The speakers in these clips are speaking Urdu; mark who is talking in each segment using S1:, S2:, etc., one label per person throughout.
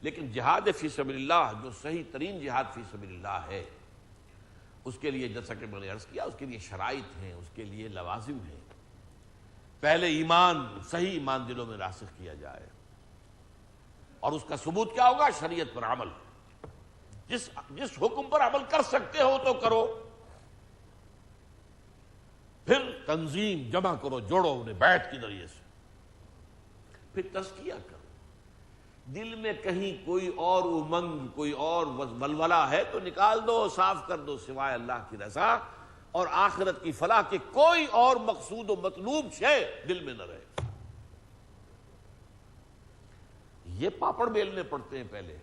S1: لیکن جہاد فی سبیل اللہ جو صحیح ترین جہاد فی سبیل اللہ ہے، اس کے لیے جیسا کہ میں نے عرض کیا، اس کے لیے شرائط ہیں، اس کے لیے لوازم ہیں۔ پہلے ایمان، صحیح ایمان دلوں میں راسخ کیا جائے، اور اس کا ثبوت کیا ہوگا؟ شریعت پر عمل۔ جس حکم پر عمل کر سکتے ہو تو کرو، پھر تنظیم جمع کرو، جوڑو انہیں بیعت کے ذریعے سے، پھر تزکیہ کرو۔ دل میں کہیں کوئی اور امنگ، کوئی اور ولولہ ہے تو نکال دو، صاف کر دو، سوائے اللہ کی رضا اور آخرت کی فلاح کے کوئی اور مقصود و مطلوب شے دل میں نہ رہے۔ یہ پاپڑ بیلنے پڑتے ہیں پہلے،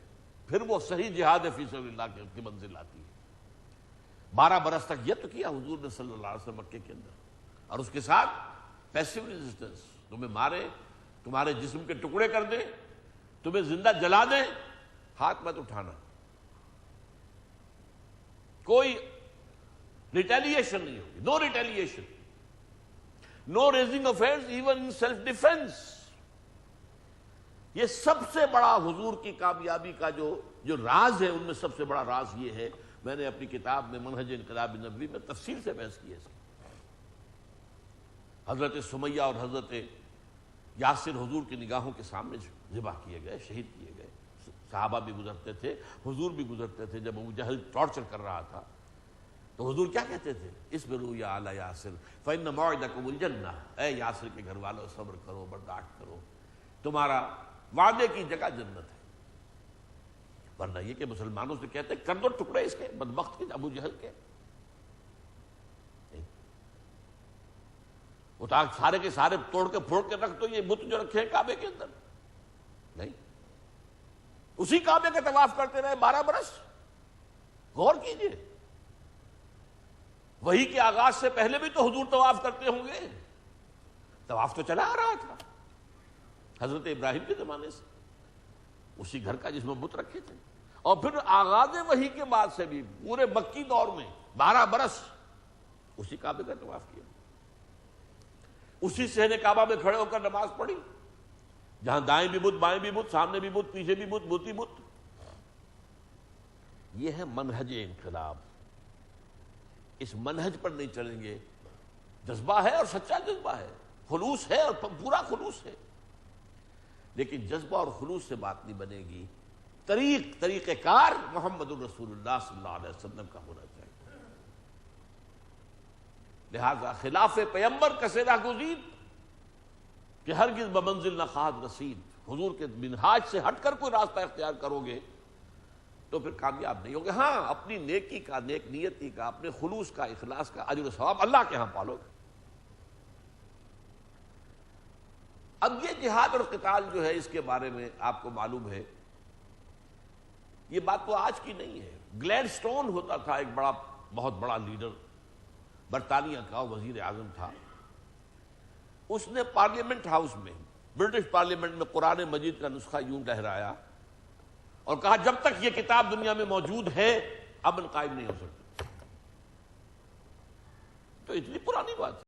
S1: پھر وہ صحیح جہاد فی سبیل اللہ کی منزل آتی ہے۔ 12 برس تک یہ تو کیا حضور نے صلی اللہ علیہ وسلم مکے کے اندر، اور اس کے ساتھ پیسو ریزسٹنس، تمہیں مارے، تمہارے جسم کے ٹکڑے کر دیں، تمہیں زندہ جلا دیں، ہاتھ مت اٹھانا، کوئی ریٹیلیشن نہیں ہوگی، no retaliation, no raising of hands even in self defence. یہ سب سے بڑا حضور کی کامیابی کا جو راز ہے، ان میں سب سے بڑا راز یہ ہے، میں نے اپنی کتاب میں منہج انقلاب نبوی میں تفصیل سے بحث کی ہے اس کی۔ حضرت سمیہ اور حضرت یاسر حضور کی نگاہوں کے سامنے ذبح کیے گئے، شہید کیے گئے۔ صحابہ بھی گزرتے تھے، حضور بھی گزرتے تھے۔ جب ابو جہل ٹارچر کر رہا تھا تو حضور کیا کہتے تھے؟ اصبروا یا آل یاسر فإن موعدکم الجنہ، اے یاسر کے گھر والوں صبر کرو، برداشت کرو، تمہارا وعدے کی جگہ جنت ہے۔ ورنہ یہ کہ مسلمانوں سے کہتے کر دو ٹکڑے اس کے، بدبخت کے، ابو جہل کے، وہ سارے کے سارے توڑ کے پھوڑ کے رکھ دو یہ بت جو رکھے ہیں کعبے کے اندر، نہیں، اسی کعبے کا طواف کرتے رہے 12 برس۔ غور کیجئے، وہی کے آغاز سے پہلے بھی تو حضور طواف کرتے ہوں گے، طواف تو چلا آ رہا تھا حضرت ابراہیم کے زمانے سے، اسی گھر کا جس میں بت رکھے تھے، اور پھر آغاز وحی کے بعد سے بھی پورے مکی دور میں 12 برس اسی کعبے کا طواف کیا، اسی صحن کعبہ میں کھڑے ہو کر نماز پڑھی، جہاں دائیں بھی بت، بائیں بھی بت، سامنے بھی بت، پیچھے بھی بت، بت ہی بت۔ یہ ہے منہج انقلاب۔ اس منہج پر نہیں چلیں گے، جذبہ ہے اور سچا جذبہ ہے، خلوص ہے اور پورا خلوص ہے، لیکن جذبہ اور خلوص سے بات نہیں بنے گی، طریقہ کار محمد الرسول اللہ صلی اللہ علیہ وسلم کا ہونا چاہیے۔ لہذا خلاف پیمبر کسے ناگزیر کہ ہرگز بمنزل نہ خواہد رسید، حضور کے منہاج سے ہٹ کر کوئی راستہ اختیار کرو گے تو پھر کامیاب نہیں ہوگے۔ ہاں، اپنی نیکی کا، نیک نیتی کا، اپنے خلوص کا، اخلاص کا اجر و ثواب اللہ کے ہاں پالو گے۔ اب یہ جہاد اور قتال جو ہے، اس کے بارے میں آپ کو معلوم ہے، یہ بات تو آج کی نہیں ہے۔ گلیڈ سٹون ہوتا تھا ایک بہت بڑا لیڈر، برطانیہ کا وزیر اعظم تھا، اس نے پارلیمنٹ ہاؤس میں، برٹش پارلیمنٹ میں قرآن مجید کا نسخہ یوں لہرایا اور کہا جب تک یہ کتاب دنیا میں موجود ہے امن قائم نہیں ہو سکتا۔ تو اتنی پرانی بات ہے۔